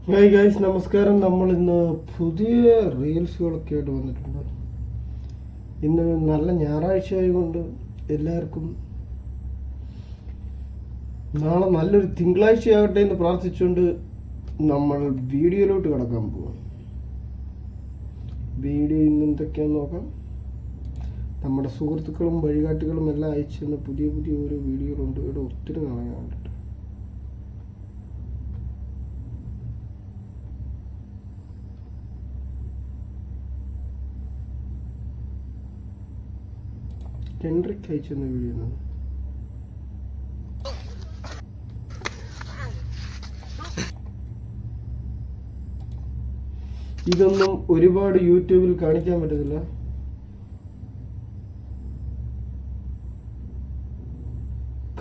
Hi guys, നമസ്കാരം. നമ്മൾ ഇന്ന് പുതിയ റീൽസുകളൊക്കെ ആയിട്ട് വന്നിട്ടുണ്ട്. ഇന്ന് നല്ല ഞായറാഴ്ച ആയതുകൊണ്ട് എല്ലാവർക്കും നാളെ നല്ലൊരു തിങ്കളാഴ്ച ആകട്ടെ എന്ന് പ്രാർത്ഥിച്ചുകൊണ്ട് നമ്മൾ വീഡിയോയിലോട്ട് കിടക്കാൻ പോവാം. വീഡിയോ ഇന്ന് എന്തൊക്കെയാണെന്ന് നോക്കാം. നമ്മുടെ സുഹൃത്തുക്കളും വഴികാട്ടികളും എല്ലാം അയച്ചു തന്ന പുതിയ പുതിയ ഓരോ വീഡിയോകളുണ്ട്. ഇവിടെ ഒത്തിരി നാളെ കണ്ടിട്ട് ഹെൻറിക്ക് അയച്ചെന്ന വീഡിയോ ആണ്. ഇതൊന്നും ഒരുപാട് യൂട്യൂബിൽ കാണിക്കാൻ പറ്റത്തില്ല.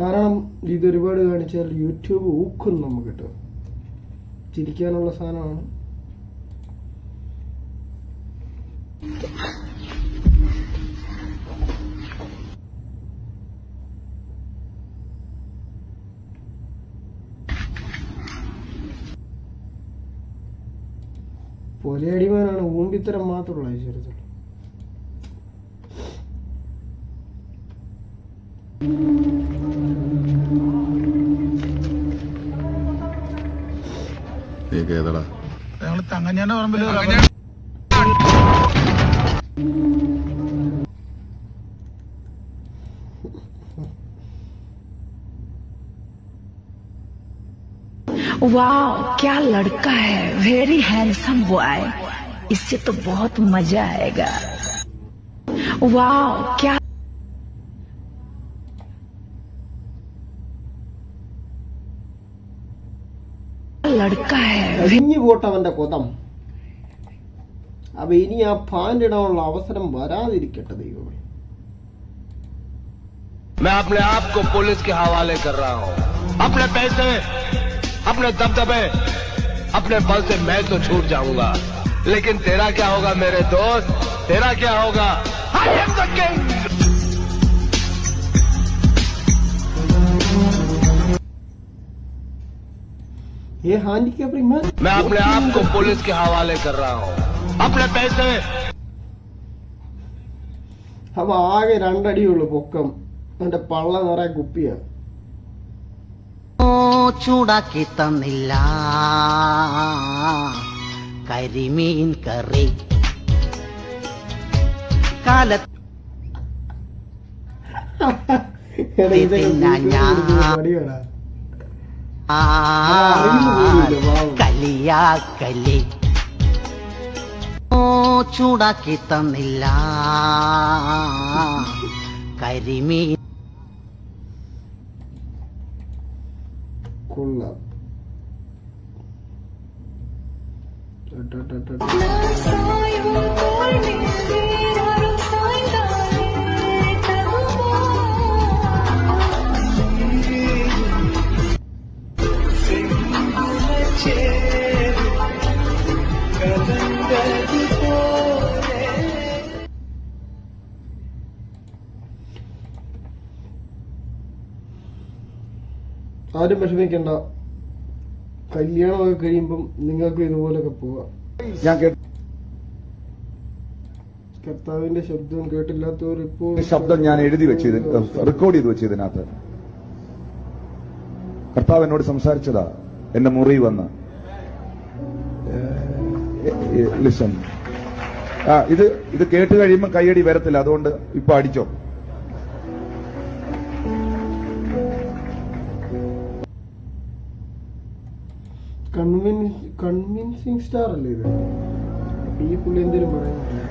കാരണം ഇതൊരുപാട് കാണിച്ചാൽ യൂട്യൂബ് ഊക്കും നമുക്ക് കിട്ടും. ചിരിക്കാനുള്ള സാധനമാണ്. പൊലയടിമാനാണ്, ഊമ്പിത്തരം മാത്രമുള്ള ഐശ്വര്യത്തിൽ. वाह, क्या लड़का है, वेरी हैंडसम बॉय, इससे तो बहुत मजा आएगा। वाह, क्या लड़का है। കഴിഞ്ഞു പോട്ടവന്റെ കൊതം. അപ്പൊ ഇനി ആ പാൻ്റ് ഇടാനുള്ള അവസരം വരാതിരിക്കട്ടെ ദൈവമേ. मैं अपने आप को पुलिस के हवाले कर रहा हूँ। अपने पैसे, अपने दबदबे, अपने बल से मैं तो छूट जाऊंगा, लेकिन तेरा क्या होगा मेरे दोस्त, तेरा क्या होगा? I am the king. ये handicap man. मैं अपने आप को पुलिस के हवाले कर रहा हूँ। अपने पैसे. അപ്പൊ ആകെ 2 അടിയുള്ളൂ പൊക്കം. എന്റെ പള്ള നിറയെ കുപ്പിയാ. ചൂടാക്കി തന്നില്ല കരിമീൻ കറി കാലത്ത് കളിയാക്കലി ചൂടാക്കി തന്നില്ല കരിമീൻ കൊള്ളാം. ആരും വിഷമിക്കണ്ട. കല്യാണമൊക്കെ കഴിയുമ്പം നിങ്ങൾക്ക് ഇതുപോലൊക്കെ പോവാം. ഞാൻ കർത്താവിന്റെ ശബ്ദം കേട്ടില്ലാത്തവർ ഇപ്പോൾ ശബ്ദം ഞാൻ എഴുതി വെച്ചത്, റെക്കോർഡ് ചെയ്ത് വെച്ചതിനകത്ത് കർത്താവ് എന്നോട് സംസാരിച്ചതാ. എന്റെ മുറി വന്ന് ലിസൺ, ഇത് കേട്ട് കഴിയുമ്പോൾ കൈയടി വരത്തില്ല, അതുകൊണ്ട് ഇപ്പൊ അടിച്ചോ. കൺവിൻസിങ് സ്റ്റാർ അല്ലേ ഇത്? ഈ പുള്ളി എന്തെങ്കിലും പറയുന്നത്?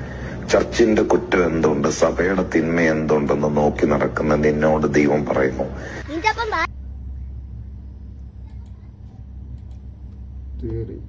ചർച്ചിന്റെ കുറ്റം എന്തുണ്ട്, സഭയുടെ തിന്മ എന്തുണ്ടെന്ന് നോക്കി നടക്കുന്ന നിന്നോട് ദൈവം പറയുന്നു. തിയറി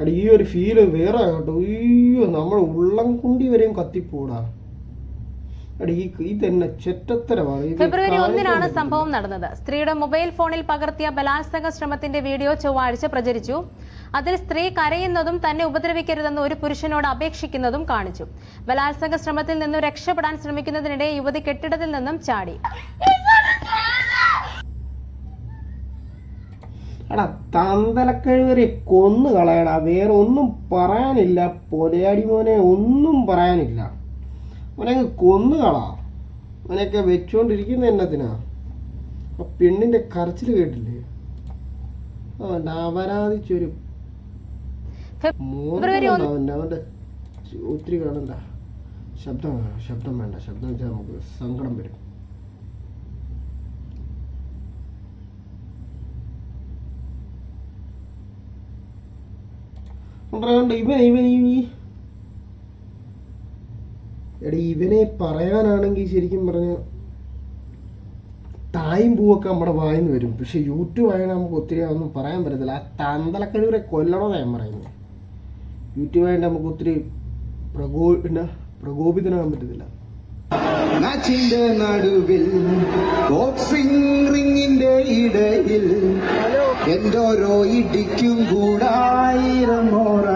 എടാ ഈ ഒരു ഫീല് വേറെ കേട്ടോ. അയ്യോ നമ്മുടെ ഉള്ളം കുണ്ടി വരെയും കത്തിപ്പോടാ. ഫെബ്രുവരി 1-നാണ് സംഭവം നടന്നത്. സ്ത്രീയുടെ മൊബൈൽ ഫോണിൽ പകർത്തിയ ബലാത്സംഗ ശ്രമത്തിന്റെ വീഡിയോ ചൊവ്വാഴ്ച പ്രചരിച്ചു. അതിൽ സ്ത്രീ കരയുന്നതും തന്നെ ഉപദ്രവിക്കരുതെന്ന് ഒരു പുരുഷനോട് അപേക്ഷിക്കുന്നതും കാണിച്ചു. ബലാത്സംഗ ശ്രമത്തിൽ നിന്നും രക്ഷപ്പെടാൻ ശ്രമിക്കുന്നതിനിടെ യുവതി കെട്ടിടത്തിൽ നിന്നും ചാടി. എടാ തന്തലക്കഴുവരെ കൊന്നു കളയടാ. വേറെ ഒന്നും പറയാനില്ല. പൊലയാടി മോനെ ഒന്നും പറയാനില്ല. അവനങ്ങ് കൊന്നുകളാ. അവനൊക്കെ വെച്ചുകൊണ്ടിരിക്കുന്ന എന്നതിനാ. ആ പെണ്ണിന്റെ കരച്ചിൽ കേട്ടില്ലേ? അപരാധിച്ചൊരു അവന്റെ ഒത്തിരി കാണണ്ട. ശബ്ദം വേണ്ട. ശബ്ദം വെച്ചാൽ നമുക്ക് സങ്കടം വരും. ഇവനെ പറയാനാണെങ്കിൽ ശരിക്കും പറഞ്ഞ തായും പൂവൊക്കെ നമ്മുടെ വായിന്ന് വരും. പക്ഷെ യൂട്യൂബ് ആയാലും നമുക്ക് ഒത്തിരി ഒന്നും പറയാൻ പറ്റത്തില്ല. ആ തന്തലക്കഴിവരെ കൊല്ലണമെന്നാണ് ഞാൻ പറയുന്നത്. യൂട്യൂബ് ആയിട്ട് നമുക്ക് ഒത്തിരി പ്രകോപിതനാകാൻ പറ്റത്തില്ല. മാച്ചിന്റെ നടുവിൽ ബോക്സിംഗ് റിങ്ങിന്റെ ഇടയിൽ എന്തോരോ ഇടിക്കും കൂടായിരം ഓറ.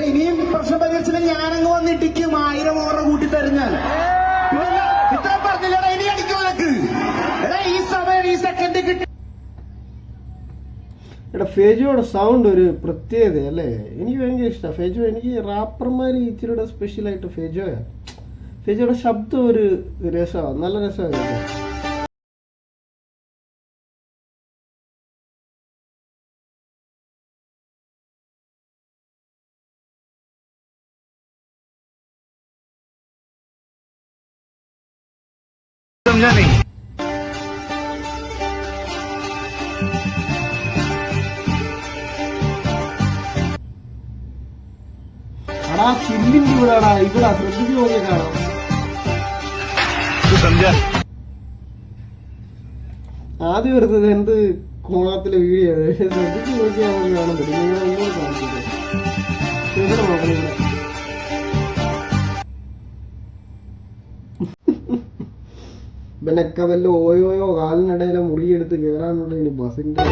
ഇനിയും പ്രശ്നം പരിഹരിച്ചില്ല. ഞാനങ്ങ് വന്നിടിക്കും 1000 ഓറ കൂട്ടി തരുഞ്ഞാൽ. ഇത്ര പറഞ്ഞില്ലടാ. ഇനി അടിക്കും നിനക്ക്. ഈ സമയം ഈ സെക്കൻഡ് കിട്ടി. എടാ ഫേജോയുടെ സൗണ്ട് ഒരു പ്രത്യേകത അല്ലേ? എനിക്ക് ഭയങ്കര ഇഷ്ടമാണ് ഫേജോ. എനിക്ക് റാപ്പർമാർ ഇച്ചിരിയുടെ സ്പെഷ്യലായിട്ട് ഫേജോയുടെ ശബ്ദം ഒരു രസമാണ്. നല്ല രസമാണ്. समझा नहीं? എടാ ചില്ലിന്റെ ഇവിടാടാ. ഇവിടെ ശ്രദ്ധിച്ചു നോക്കിയാൽ കാണാം. ആദ്യം വരുന്നത് എന്ത് കോണത്തിലെ വീഡിയോ ശ്രദ്ധിച്ചു നോക്കിയാൽ നമുക്ക് കാണാൻ പറ്റും. നിങ്ങൾ ഒന്നും കാണിച്ചില്ല. ഇവിടെ നോക്കണം. ഇവിടെ ഇവനൊക്കെ വല്ല ഓയോയോ കാലിനിടയിലെ മുറിയെടുത്ത് കയറാനുള്ള ഇനി ബസിന്റെ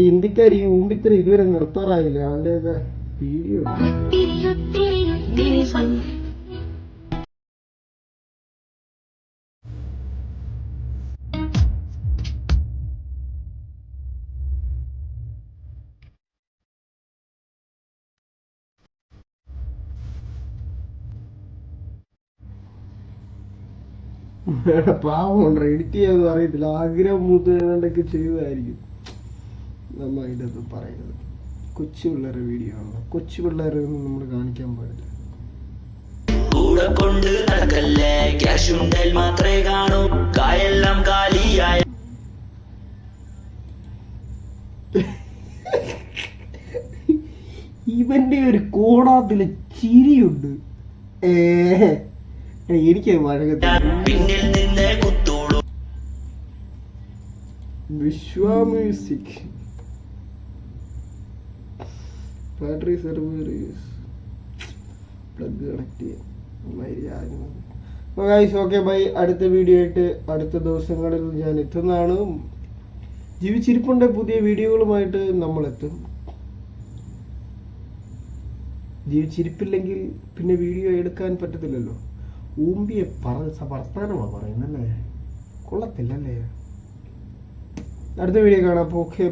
ഇന്ത്യക്കാർ ഈ ഊമ്പിത്തരം ഇതുവരെ നിർത്താറായില്ല. അതിൻ്റെയൊക്കെ വീഡിയോ പാവമുണ്ട്. എഡിറ്റ് ചെയ്യാന്ന് അറിയത്തില്ല. ആഗ്രഹം മൂത്തൊക്കെ ചെയ്യുന്നതായിരിക്കും. നമ്മ ഇതൊന്നും പറയുന്നത് കൊച്ചു പിള്ളേരുടെ വീഡിയോ ആണല്ലോ. കൊച്ചു പിള്ളേരെ ഒന്നും നമ്മൾ കാണിക്കാൻ പാടില്ല. കൂടെ കൊണ്ട് നടക്കല്ലേ, ക്യാഷ് ഉണ്ടെൽ മാത്രമേ കാണൂ, കായെല്ലാം കാലിയായ. ഇവന്റെ ഒരു കോണാത്തിലെ ചിരിയുണ്ട്. എനിക്ക് പിന്നിൽ നിന്ന് കുത്തോളൂ. Vishwa music battery service plug connect ചെയ്യാം. Okay bye. അടുത്ത വീഡിയോ ആയിട്ട് അടുത്ത ദിവസങ്ങളിൽ ഞാൻ എത്തുന്നതാണ്. ജീവിച്ചിരിപ്പുണ്ട് പുതിയ വീഡിയോകളുമായിട്ട് നമ്മളെത്തും. ജീവിച്ചിരിപ്പില്ലെങ്കിൽ പിന്നെ വീഡിയോ എടുക്കാൻ പറ്റത്തില്ലല്ലോ. ഊമ്പിയെ വർത്താനമാണ് പറയുന്നല്ലേ, കൊള്ളത്തില്ലല്ലേ. അടുത്ത വീഡിയോ കാണാം. ഓക്കെ.